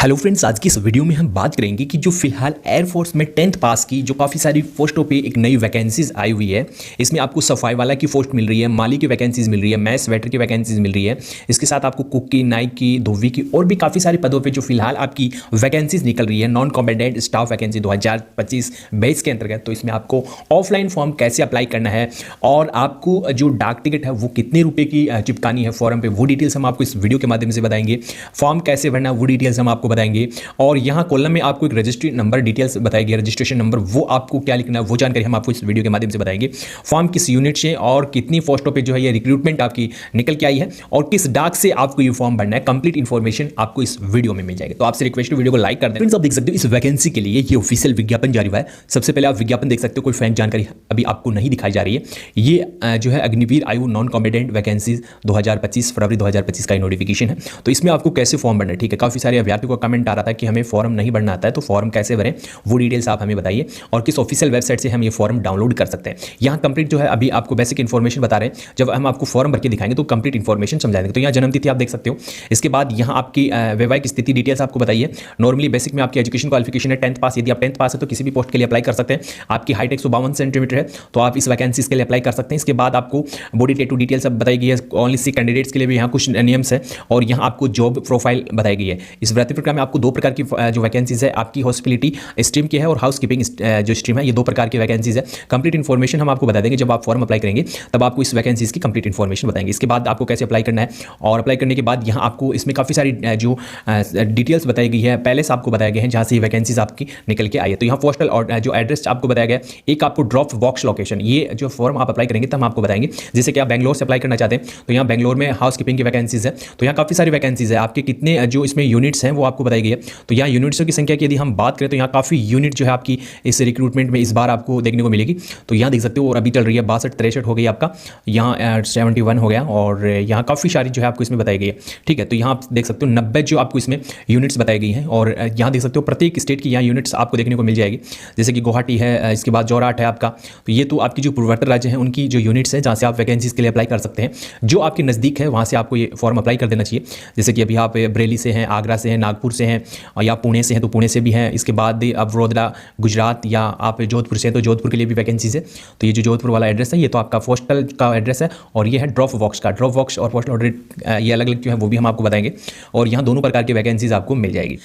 Hello friends, आज की इस वीडियो में हम बात करेंगे कि जो फिलहाल एयरफोर्स में 10th पास की जो काफ़ी सारी पोस्टों पे एक नई वैकेंसीज आई हुई है। इसमें आपको सफाई वाला की पोस्ट मिल रही है, माली की वैकेंसीज मिल रही है, मैस वेटर की वैकेंसीज मिल रही है। इसके साथ आपको कुक की, नाइक की, धोबी की और भी काफ़ी सारे पदों पर जो फिलहाल आपकी वैकेंसीज निकल रही है। Non combatant staff vacancy 2025 batch के अंतर्गत। तो इसमें आपको ऑफलाइन फॉर्म कैसे अप्लाई करना है और आपको जो डाक टिकट है वो कितने रुपये की चिपकानी है फॉर्म पर, वो डिटेल्स हम आपको इस वीडियो के माध्यम से बताएंगे। फॉर्म कैसे भरना वो डिटेल्स हम आपको बताएंगे और यहाँ कॉलम में आपको एक रजिस्ट्री नंबर डिटेल्स बताएगी, रजिस्ट्रेशन नंबर, वो आपको क्या लिखना है वो जानकारी हम आपको इस वीडियो के माध्यम से बताएंगे। फॉर्म किस यूनिट से और कितनी पोस्टों पे जो है ये रिक्रूटमेंट आपकी निकल के आई है और किस डाक से आपको ये फॉर्म भरना है, कंप्लीट इन्फॉर्मेशन आपको इस वीडियो में मिल जाएगी। तो आपसे रिक्वेस्ट है वीडियो को लाइक कर दें। फ्रेंड्स, आप देख सकते हो इस वैकेंसी के लिए ये ऑफिशियल विज्ञापन जारी हुआ है। सबसे पहले आप विज्ञापन देख सकते हो, कोई फैन जानकारी अभी आपको नहीं दिखाई जा रही है। ये जो है अग्निवीर आयु नॉन कॉम्बैटेंट वैकेंसीज 2025 फरवरी 2025 का नोटिफिकेशन है। तो इसमें आपको कैसे फॉर्म भरना है, ठीक है। काफी सारे अभ्यर्थियों का कमेंट आ रहा था कि हमें फॉर्म नहीं भरना आता है, तो फॉर्म कैसे भरें वो डिटेल्स आप हमें बताइए और किस ऑफिशियल वेबसाइट से हम ये फॉर्म डाउनलोड कर सकते हैं। यहाँ कंप्लीट जो है अभी आपको बेसिक इन्फॉर्मेशन बता रहे हैं। जब हम आपको फॉर्म भर के दिखाएंगे तो कंप्लीट इन्फॉर्मेशन समझा देंगे। तो यहाँ जन्म तिथि आप देख सकते हो। इसके बाद यहाँ आपकी वैवाहिक स्थिति डिटेल्स आपको बताइए। नॉर्मली बेसिक में आपकी एजुकेशन क्वालिफिकेशन है 10th पास। यदि आप 10th पास है तो किसी भी पोस्ट के लिए अप्लाई कर सकते हैं। आपकी हाइट 152 सेंटीमीटर है तो आप इस वैकेंसीज के लिए अप्लाई कर सकते हैं। इसके बाद आपको बॉडी टैटू डिटेल्स अब बताई गई है। ओनली सी कैंडिडेट्स के लिए भी यहाँ कुछ नियम्स है और यहाँ आपको जॉब प्रोफाइल बताई गई है। इस भर्ती प्रक्रिया में आपको दो प्रकार की जो वैकेंसीज है, आपकी हॉस्पिटलिटी स्ट्रीम की है और हाउस कीपिंग जो स्ट्रीम है, ये दो प्रकार की वैकेंसीज है। कंप्लीट इन्फॉर्मेशन हम आपको बता देंगे। जब आप फॉर्म अप्लाई करेंगे तब आपको इस वैकेंसीज की कंप्लीट इन्फॉर्मेशन बताएंगे। इसके बाद आपको कैसे अप्लाई करना है और अप्लाई करने के बाद यहाँ आपको इसमें काफ़ी सारी जो डिटेल्स बताई गई है, पहले से आपको बताए गए हैं जहाँ से ये वैकेंसीज आपकी निकल के आई है। तो यहाँ पोस्टल और जो एड्रेस आपको बताया गया है, एक आपको ड्रॉप बॉक्स लोकेशन, ये जो फॉर्म आप अप्लाई करेंगे तब हम आपको बताएंगे। जैसे कि आप बेंगलोर से अप्लाई करना चाहते हैं तो यहाँ बेंगलोर में हाउस कीपिंग की वैकेंसीज है। तो यहाँ काफ़ी सारी वैकेंसीज है। आपके कितने जो इसमें यूनिट्स हैं वो आपको बताई गई है। तो यहाँ यूनिट्सों की संख्या की यदि हम बात करें तो यहाँ काफ़ी यूनिट जो है आपकी इस रिक्रूटमेंट में इस बार आपको देखने को मिलेगी। तो यहाँ देख सकते हो और अभी चल रही है 62-63 हो गई आपका, यहाँ 71 हो गया और यहाँ काफ़ी सारी जो है आपको इसमें बताई गई है, ठीक है। तो यहाँ आप देख सकते हो 90 जो आपको इसमें यूनिट्स बताई गई हैं और यहाँ देख सकते हो प्रत्येक स्टेट की यहाँ यूनिट्स आपको देखने को मिल जाएगी। जैसे कि गुवाहाटी है, इसके बाद जोरहाट है आपका। तो ये तो आपकी जो पूर्वोत्तर राज्य हैं उनकी जो यूनिट्स हैं जहाँ से आप वैकेंसीज के लिए अप्लाई कर सकते हैं। जो आपके नज़दीक है वहाँ से आपको ये फॉर्म अप्लाई कर देना चाहिए। जैसे कि अभी आप बरेली से हैं, आगरा से हैं, नागपुर से हैं या पुणे से हैं तो पुणे से भी हैं। इसके बाद अब वडोदरा गुजरात या आप जोधपुर से हैं तो जोधपुर के लिए भी वैकेंसीज है। तो ये जो जोधपुर वाला एड्रेस है ये तो आपका पोस्टल का एड्रेस है और ये है ड्रॉप बॉक्स का। ड्रॉप बॉक्स और पोस्टल ऑर्डर ये अलग अलग क्यों है वो भी हम आपको बताएंगे और यहाँ दोनों प्रकार की वैकेंसीज आपको मिल जाएगी।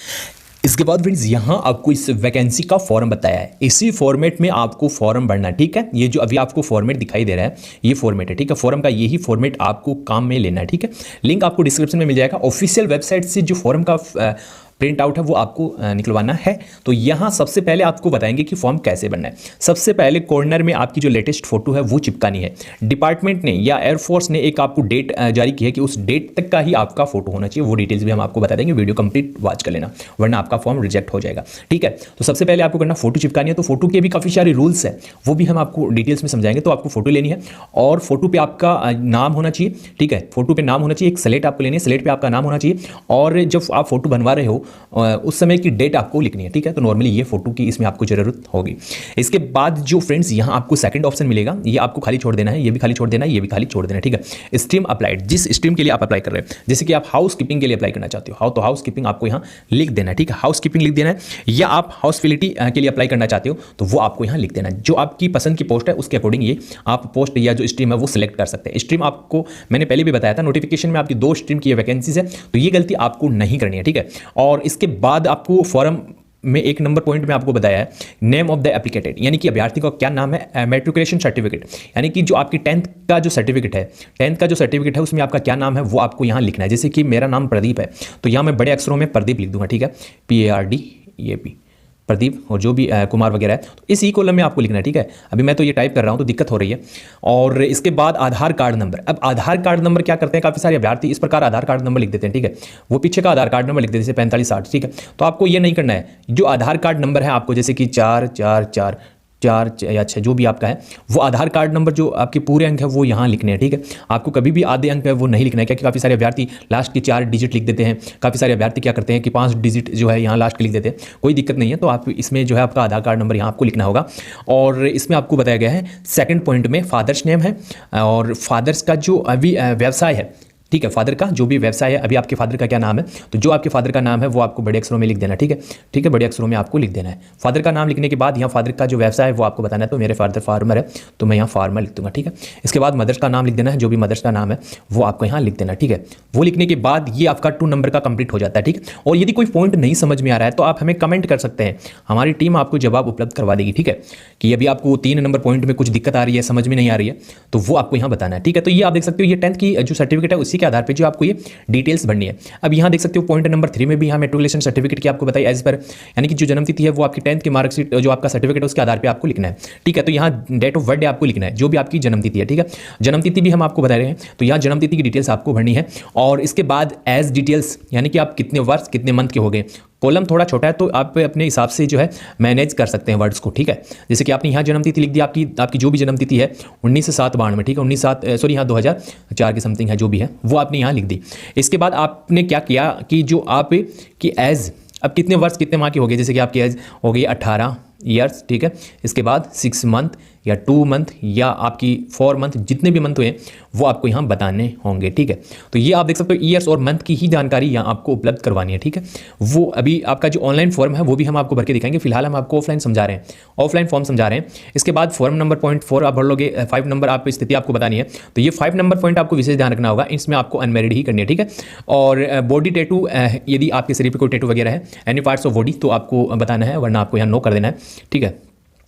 इसके बाद फ्रेंड्स यहाँ आपको इस वैकेंसी का फॉर्म बताया है। इसी फॉर्मेट में आपको फॉर्म भरना, ठीक है। ये जो अभी आपको फॉर्मेट दिखाई दे रहा है ये फॉर्मेट है, ठीक है। फॉर्म का यही फॉर्मेट आपको काम में लेना है, ठीक है। लिंक आपको डिस्क्रिप्शन में मिल जाएगा। ऑफिशियल वेबसाइट से जो फॉर्म का प्रिंट आउट है वो आपको निकलवाना है। तो यहाँ सबसे पहले आपको बताएंगे कि फॉर्म कैसे बनना है। सबसे पहले कॉर्नर में आपकी जो लेटेस्ट फोटो है वो चिपकानी है। डिपार्टमेंट ने या एयरफोर्स ने एक आपको डेट जारी की है कि उस डेट तक का ही आपका फोटो होना चाहिए। वो डिटेल्स भी हम आपको बता देंगे, वीडियो कंप्लीट वॉच कर लेना वरना आपका फॉर्म रिजेक्ट हो जाएगा, ठीक है। तो सबसे पहले आपको करना फोटो चिपकानी है। तो फोटो के भी काफ़ी सारे रूल्स है वो भी हम आपको डिटेल्स में समझाएंगे। तो आपको फोटो लेनी है और फोटो पे आपका नाम होना चाहिए, ठीक है। फोटो पे नाम होना चाहिए। एक स्लेट आपको लेनी है, स्लेट पे आपका नाम होना चाहिए और जब आप फोटो बनवा रहे हो उस समय की डेट आपको लिखनी है, ठीक है। तो नॉर्मली ये फोटो की इसमें आपको जरूरत होगी। इसके बाद जो फ्रेंड्स यहाँ आपको सेकंड ऑप्शन मिलेगा, ये आपको खाली छोड़ देना है, ये भी खाली छोड़ देना है, ये भी खाली छोड़ देना है, ठीक है। स्ट्रीम अप्लाइड, जिस स्ट्रीम के लिए आप अप्लाई कर रहे हैं, जैसे कि आप हाउस कीपिंग के लिए अप्लाई करना चाहते हो तो हाउस कीपिंग आपको यहाँ लिख देना है, ठीक है। हाउस कीपिंग लिख देना है या आप हाउसफिलिटी के लिए अप्लाई करना चाहते हो तो वो आपको यहाँ लिख देना है। जो आपकी पसंद की पोस्ट है उसके अकॉर्डिंग ये आप पोस्ट या जो स्ट्रीम है वो सिलेक्ट कर सकते हैं। स्ट्रीम आपको मैंने पहले भी बताया था, नोटिफिकेशन में आपकी 2 स्ट्रीम की वैकेंसीज है तो ये गलती आपको नहीं करनी है, ठीक है। और इसके बाद आपको फॉर्म में 1 नंबर पॉइंट में आपको बताया है नेम ऑफ द एप्लीकेटेड, यानी कि अभ्यर्थी का क्या नाम है। मैट्रिकुलेशन सर्टिफिकेट, यानी कि जो आपकी 10th का जो सर्टिफिकेट है, 10th का जो सर्टिफिकेट है उसमें आपका क्या नाम है वो आपको यहाँ लिखना है। जैसे कि मेरा नाम प्रदीप है तो यहाँ मैं बड़े अक्षरों में प्रदीप लिख दूंगा, ठीक है। PARDEAP प्रदीप और जो भी कुमार वगैरह है तो इस कॉलम में आपको लिखना है, ठीक है। अभी मैं तो ये टाइप कर रहा हूँ तो दिक्कत हो रही है। और इसके बाद आधार कार्ड नंबर। अब आधार कार्ड नंबर क्या करते हैं काफ़ी सारे अभ्यर्थी इस प्रकार आधार कार्ड नंबर लिख देते हैं, ठीक है। वो पीछे का आधार कार्ड नंबर लिख देते हैं जैसे 4560, ठीक है। तो आपको ये नहीं करना है। जो आधार कार्ड नंबर है आपको जैसे कि 444 4 या 6 जो भी आपका है वो आधार कार्ड नंबर जो आपके पूरे अंक है वो यहाँ लिखने हैं, ठीक है। आपको कभी भी आधे अंक है वो नहीं लिखना है क्योंकि काफ़ी सारे अभ्यर्थी लास्ट के 4 डिजिट लिख देते हैं। काफ़ी सारे अभ्यर्थी क्या करते हैं कि 5 डिजिट जो है यहाँ लास्ट के लिख देते हैं। कोई दिक्कत नहीं है। तो आप इसमें जो है आपका आधार कार्ड नंबर यहाँ आपको लिखना होगा। और इसमें आपको बताया गया है सेकेंड पॉइंट में फादर्स नेम है और फादर्स का जो अभी व्यवसाय है ठीक है। फादर का जो भी व्यवसाय है, अभी आपके फादर का क्या नाम है, तो जो आपके फादर का नाम है वो आपको बड़े अक्षरों में लिख देना। ठीक है, ठीक है, बड़े अक्षरों में आपको लिख देना है। फादर का नाम लिखने के बाद यहाँ फादर का जो व्यवसाय है वो आपको बताना है। तो मेरे फादर फार्मर है, तो मैं यहाँ फार्मर लिख दूंगा। ठीक है, इसके बाद मदर्स का नाम लिख देना है, जो भी मदर्स का नाम है वो आपको यहाँ लिख देना। ठीक है, वो लिखने के बाद ये आपका 2 नंबर का कंप्लीट हो जाता है। ठीक है, और यदि कोई पॉइंट नहीं समझ में आ रहा है तो आप हमें कमेंट कर सकते हैं, हमारी टीम आपको जवाब उपलब्ध करवा देगी। ठीक है, कि अभी आपको 3 नंबर पॉइंट में कुछ दिक्कत आ रही है, समझ में नहीं आ रही है, तो वो आपको यहाँ बताना है। ठीक है, तो ये आप देख सकते हो, ये 10th की जो सर्टिफिकेट है उसी के आधार पर जो आपको ये डिटेल्स भरनी है। अब यहाँ देख सकते हो पॉइंट नंबर 3 में भी यहाँ मेट्रिकुलेशन सर्टिफिकेट की आपको बताई एज पर, यानी कि जो जन्म तिथि है वो आपकी 10th की मार्कशीट जो आपका सर्टिफिकेट है उसके आधार पे आपको लिखना है। ठीक है, तो यहाँ डेट ऑफ बर्थडे आपको लिखना है, जो भी आपकी जन्म तिथि है। ठीक है, जन्म तिथि भी हम आपको बता रहे हैं, तो यहाँ जन्म तिथि की डिटेल्स आपको भरनी है। और इसके बाद एज डिटेल्स, यानी कि आप कितने वर्ष कितने मंथ के हो गए। कॉलम थोड़ा छोटा है तो आप अपने हिसाब से जो है मैनेज कर सकते हैं वर्ड्स को। ठीक है, जैसे कि आपने यहाँ जन्म तिथि लिख दी, आपकी जो भी जन्म तिथि है 19/7/92 में। ठीक है, 2004 के समथिंग है, जो भी है वो आपने यहाँ लिख दी। इसके बाद आपने क्या किया कि जो आप की एज, अब कितने वर्ष कितने माह की हो गई, जैसे कि आपकी एज हो गई 18 ईयर्स। ठीक है, इसके बाद 6 मंथ या 2 मंथ या आपकी 4 मंथ, जितने भी मंथ हुए वो आपको यहाँ बताने होंगे। ठीक है, तो ये आप देख सकते हो ईयर्स और मंथ की ही जानकारी यहाँ आपको उपलब्ध करवानी है। ठीक है, वो अभी आपका जो ऑनलाइन फॉर्म है वो भी हम आपको भर के दिखाएंगे। फिलहाल हम आपको ऑफलाइन समझा रहे हैं, ऑफलाइन फॉर्म समझा रहे हैं। इसके बाद फॉर्म नंबर पॉइंट 4 आप भर लोगे, 5 नंबर आप स्थिति आपको बतानी है। तो ये 5 नंबर पॉइंट आपको विशेष ध्यान रखना होगा, इसमें आपको अनमेरिड ही करनी है। ठीक है, और बॉडी टैटू, यदि आपके शरीर पर कोई टैटू वगैरह है, एनी पार्ट्स ऑफ बॉडी, तो आपको बताना है, वरना आपको यहाँ नो कर देना है। ठीक है,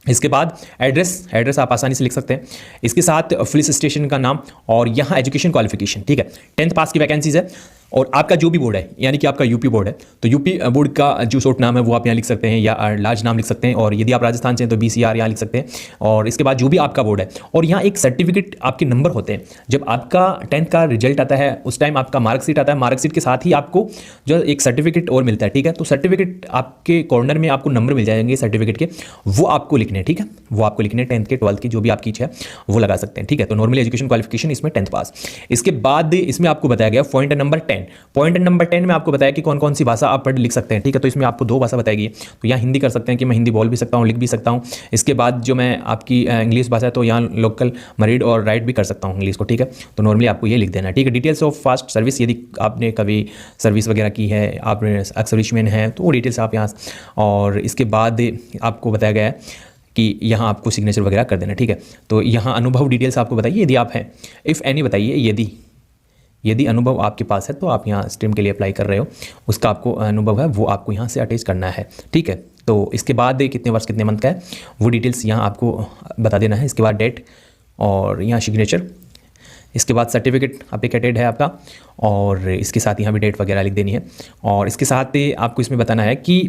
इसके बाद एड्रेस आप आसानी से लिख सकते हैं। इसके साथ पुलिस स्टेशन का नाम और यहाँ एजुकेशन क्वालिफिकेशन। ठीक है, 10th पास की वैकेंसीज है और आपका जो भी बोर्ड है, यानी कि आपका यूपी बोर्ड है, तो यूपी बोर्ड का जो शॉर्ट नाम है वो आप यहाँ लिख सकते हैं या लार्ज नाम लिख सकते हैं। और यदि आप राजस्थान से हैं तो BCR यहाँ लिख सकते हैं। और इसके बाद जो भी आपका बोर्ड है, और यहाँ एक सर्टिफिकेट आपके नंबर होते हैं। जब आपका 10th का रिजल्ट आता है उस टाइम आपका मार्कशीट आता है, मार्कशीट के साथ ही आपको जो एक सर्टिफिकेट और मिलता है। ठीक है, तो सर्टिफिकेट आपके कॉर्नर में आपको नंबर मिल जाएंगे सर्टिफिकेट के, वो आपको लिखने हैं। ठीक है, वो आपको लिखने हैं, 10th के 12th की जो भी आपकी इच्छा है वो लगा सकते हैं। ठीक है, तो नॉर्मली एजुकेशन क्वालिफिकेशन इसमें 10th पास। इसके बाद इसमें आपको बताया गया पॉइंट नंबर 10, पॉइंट नंबर 10 में आपको बताया कि कौन कौन सी भाषा आप पढ़ लिख सकते हैं। ठीक है, तो इसमें आपको 2 भाषा बताएगी। तो यहाँ हिंदी कर सकते हैं कि मैं हिंदी बोल भी सकता हूँ, लिख भी सकता हूँ। इसके बाद जो मैं आपकी इंग्लिश भाषा है तो यहाँ लोकल रीड और राइट भी कर सकता हूँ इंग्लिश को। ठीक है, तो नॉर्मली आपको ये लिख देना है। ठीक है, डिटेल्स ऑफ फास्ट सर्विस, यदि आपने कभी सर्विस वगैरह की है, आप एक्स-सर्विसमैन हैं, तो वो डिटेल्स आप यहाँ। और इसके बाद आपको बताया गया है कि यहाँ आपको सिग्नेचर वगैरह कर देना। ठीक है, तो यहाँ अनुभव डिटेल्स आपको बताइए यदि आप हैं, इफ़ एनी बताइए, यदि अनुभव आपके पास है तो आप यहाँ स्ट्रीम के लिए अप्लाई कर रहे हो, उसका आपको अनुभव है वो आपको यहाँ से अटैच करना है। ठीक है, तो इसके बाद कितने वर्ष कितने मंथ का है वो डिटेल्स यहाँ आपको बता देना है। इसके बाद डेट और यहाँ सिग्नेचर, इसके बाद सर्टिफिकेट एप्लीकेटेड है आपका, और इसके साथ यहाँ भी डेट वगैरह लिख देनी है। और इसके साथ आपको इसमें बताना है कि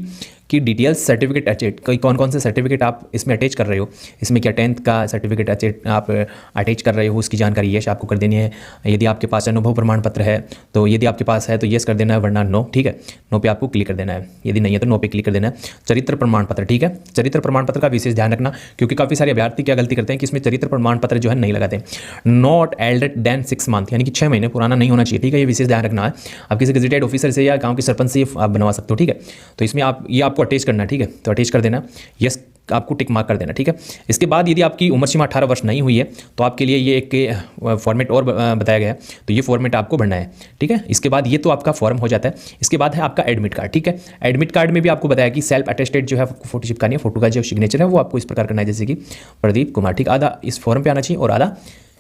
डिटेल्स सर्टिफिकेट अटैच, कौन कौन से सर्टिफिकेट आप इसमें अटैच कर रहे हो, इसमें क्या 10th का सर्टिफिकेट आप अटैच कर रहे हो, उसकी जानकारी यस आपको कर देनी है। यदि आपके पास अनुभव प्रमाण पत्र है तो यदि आपके पास है तो यस कर देना है, वरना नो। ठीक है, नो पे आपको क्लिक कर देना है, यदि नहीं है तो नो पे क्लिक कर देना है। चरित्र प्रमाण पत्र, ठीक है, चरित्र प्रमाण पत्र का विशेष ध्यान रखना, क्योंकि काफ़ी सारे अभ्यर्थी क्या गलती करते हैं कि इसमें चरित्र प्रमाण पत्र जो है नहीं लगाते। नॉट एल्डर देन 6 मंथ, यानी कि 6 महीने पुराना नहीं होना चाहिए। ठीक है, ये विशेष ध्यान रखना है। आप किसी गेजेटेड ऑफिसर से या गाँव के सरपंच से आप बनवा सकते हो। ठीक है, तो इसमें ये आपको अटैच करना है। ठीक है, तो अटैच कर देना, यस आपको टिक मार्क कर देना। ठीक है, इसके बाद यदि आपकी उम्र सीमा 18 वर्ष नहीं हुई है तो आपके लिए ये एक फॉर्मेट और बताया गया है, तो ये फॉर्मेट आपको भरना है। ठीक है, इसके बाद ये तो आपका फॉर्म हो जाता है। इसके बाद है आपका एडमिट कार्ड। ठीक है, एडमिट कार्ड में भी आपको बताया कि सेल्फ अटेस्टेड जो है फोटो चिपकानी है, फोटो का जो सिग्नेचर है वो आपको इस प्रकार करना है, जैसे कि प्रदीप कुमार। ठीक, आधा इस फॉर्म पे आना चाहिए और आधा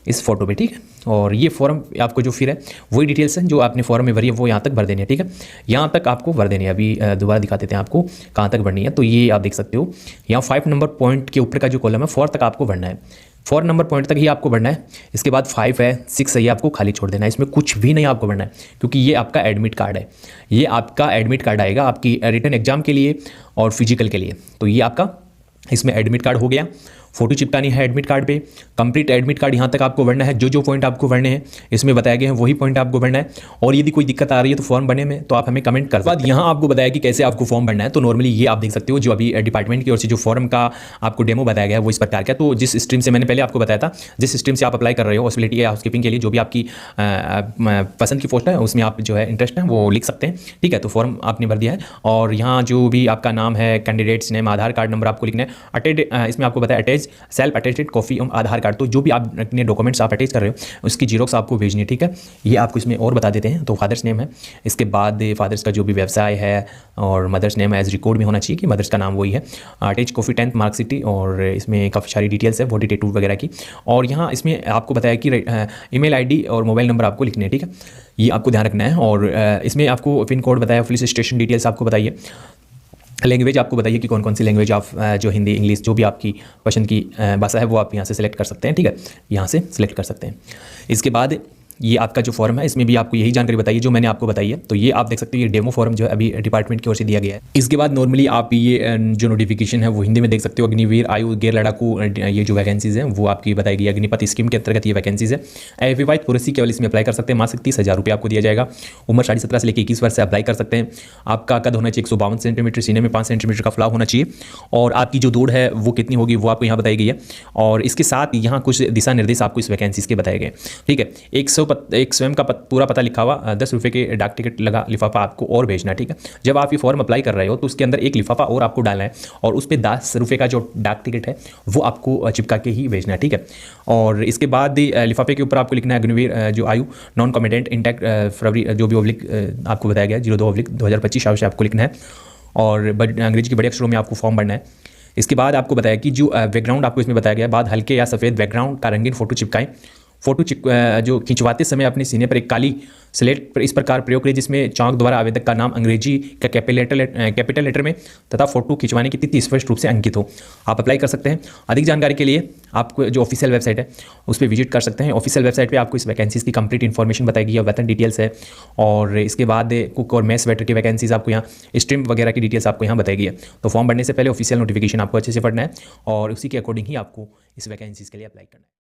इस फोटो पे। ठीक है, और ये फॉर्म आपको जो फिर है वही डिटेल्स हैं जो आपने फॉर्म में भरी है वो यहाँ तक भर देनी है। ठीक है, यहाँ तक आपको भर देनी है। अभी दोबारा दिखा देते हैं आपको कहाँ तक भरनी है। तो ये आप देख सकते हो यहाँ 5 नंबर पॉइंट के ऊपर का जो कॉलम है 4 तक आपको भरना है, 4 नंबर पॉइंट तक ही आपको भरना है। इसके बाद 5 है, 6 है, ये आपको खाली छोड़ देना है, इसमें कुछ भी नहीं आपको भरना है, क्योंकि ये आपका एडमिट कार्ड है। ये आपका एडमिट कार्ड आएगा आपकी रिटन एग्जाम के लिए और फिजिकल के लिए। तो ये आपका इसमें एडमिट कार्ड हो गया। फोटो चिपकानी है एडमिट कार्ड पे, कंप्लीट एडमिट कार्ड यहाँ तक आपको भरना है। जो पॉइंट आपको भरने हैं इसमें बताए गए हैं वही पॉइंट आपको भरना है। और यदि कोई दिक्कत आ रही है तो फॉर्म भरने में तो आप हमें कमेंट कर। बाद यहाँ आपको बताया कि कैसे आपको फॉर्म भरना है। तो नॉर्मली ये आप देख सकते हो जो अभी डिपार्टमेंट की ओर से जो फॉर्म का आपको डेमो बताया गया है वो इस प्रकार का। तो जिस स्ट्रीम से मैंने पहले आपको बताया था, जिस स्ट्रीम से आप अप्लाई कर रहे हो हॉस्पिटलिटी या हाउसकीपिंग के लिए, जो भी आपकी पसंद की पोस्ट है उसमें आप जो है इंटरेस्ट है वो लिख सकते हैं। ठीक है, तो फॉर्म आपने भर दिया है और यहाँ जो भी आपका नाम है, candidates name, Aadhaar card number आपको लिखना है। इसमें आपको बताया attach attach self attested copy Aadhaar card. तो जो भी आप अपने डॉक्यूमेंट्स आप अटैच कर रहे हो उसकी जीरोक्स आपको भेजनी है, ठीक है। ये आपको इसमें और बता देते हैं। तो फादर्स नेम है, इसके बाद फादर्स का जो भी व्यवसाय है और मदर्स नेम एज रिकॉर्ड में होना चाहिए कि मदर्स का नाम वही है। अटैच कॉपी 10th मार्कशीट और इसमें काफ़ी सारी डिटेल्स है 42 वगैरह की। और यहाँ इसमें आपको बताया कि ईमेल आईडी और मोबाइल नंबर आपको लिखने हैं, ठीक है, ये आपको ध्यान रखना है। और इसमें आपको पिन कोड बताया, पुलिस स्टेशन डिटेल्स आपको बताइए, लैंग्वेज आपको बताइए कि कौन कौन सी लैंग्वेज आप जो हिंदी इंग्लिश जो भी आपकी पसंद की भाषा है वो आप यहाँ से सिलेक्ट कर सकते हैं, ठीक है, यहाँ से सिलेक्ट कर सकते हैं। इसके बाद ये आपका जो फॉर्म है इसमें भी आपको यही जानकारी बताइए जो मैंने आपको बताई है। तो ये आप देख सकते हैं, ये डेमो फॉर्म जो है अभी डिपार्टमेंट की ओर से दिया गया है। इसके बाद नॉर्मली आप ये जो नोटिफिकेशन है वो हिंदी में देख सकते हो। अग्निवीर आयु गैर लड़ाकू ये जो वैकेंसीज़ हैं वो आपकी बताई गई। अग्निपथ स्कीम के अंतर्गत ये वैकेंसीज़ है। विवाहित पुरुष केवल इसमें अप्लाई कर सकते हैं। मासिक 30,000 रुपये आपको दिया जाएगा। उम्र 17.5 से लेकर 21 वर्ष से अप्लाई कर सकते हैं। आपका कद होना चाहिए 152 सेंटीमीटर, सीने में 5 सेंटीमीटर का फैलाव होना चाहिए। और आपकी जो दौड़ है वो कितनी होगी वो आपको यहाँ बताई गई है। और इसके साथ यहाँ कुछ दिशा निर्देश आपको इस वैकेंसीज़ के बताए गए, ठीक है। एक स्वयं का पूरा पता लिखा हुआ 10 रुपये के डाक टिकट लगा लिफाफा आपको और भेजना, ठीक है। जब आप ये फॉर्म अप्लाई कर रहे हो तो उसके अंदर एक लिफाफा और आपको डालना है और उस पर 10 रुपये का जो डाक टिकट है वो आपको चिपका के ही भेजना है, ठीक है। और इसके बाद लिफाफे के ऊपर आपको लिखना है अग्निवीर जो आयु नॉन कॉम्पिटेंट इंटैक्ट फरवरी जो भी ऑब्लिक आपको बताया गया 02/2025 से आपको लिखना है। और अंग्रेजी के बड़े अक्षरों में आपको फॉर्म भरना है। इसके बाद आपको बताया कि जो बैकग्राउंड आपको इसमें बताया गया, बाद हल्के या सफ़ेद बैकग्राउंड का रंगीन फोटो चिपकाएं। फोटो जो खिंचवाते समय अपने सीने पर एक काली स्लेट पर इस प्रकार प्रयोग करें जिसमें चाक द्वारा आवेदक का नाम अंग्रेजी का कैपिटल लेटर में तथा फोटो खिंचवाने की तिथि स्पष्ट रूप से अंकित हो। आप अप्लाई कर सकते हैं। अधिक जानकारी के लिए आपको जो ऑफिशियल वेबसाइट है उस पर विजिट कर सकते हैं। ऑफिशियल वेबसाइट पे आपको इस वैकेंसीज़ की कंप्लीट इन्फॉर्मेशन बताई गई है, वेतन डिटेल्स है। और इसके बाद कुक और मेस वेटर की वैकेंसीज़ आपको यहाँ, स्ट्रीम वगैरह की डिटेल्स आपको यहाँ बताई गई है। तो फॉर्म भरने से पहले ऑफिशियल नोटिफिकेशन आपको अच्छे से पढ़ना है और उसी के अकॉर्डिंग ही आपको इस वैकेंसीज़ के लिए अप्लाई करना है।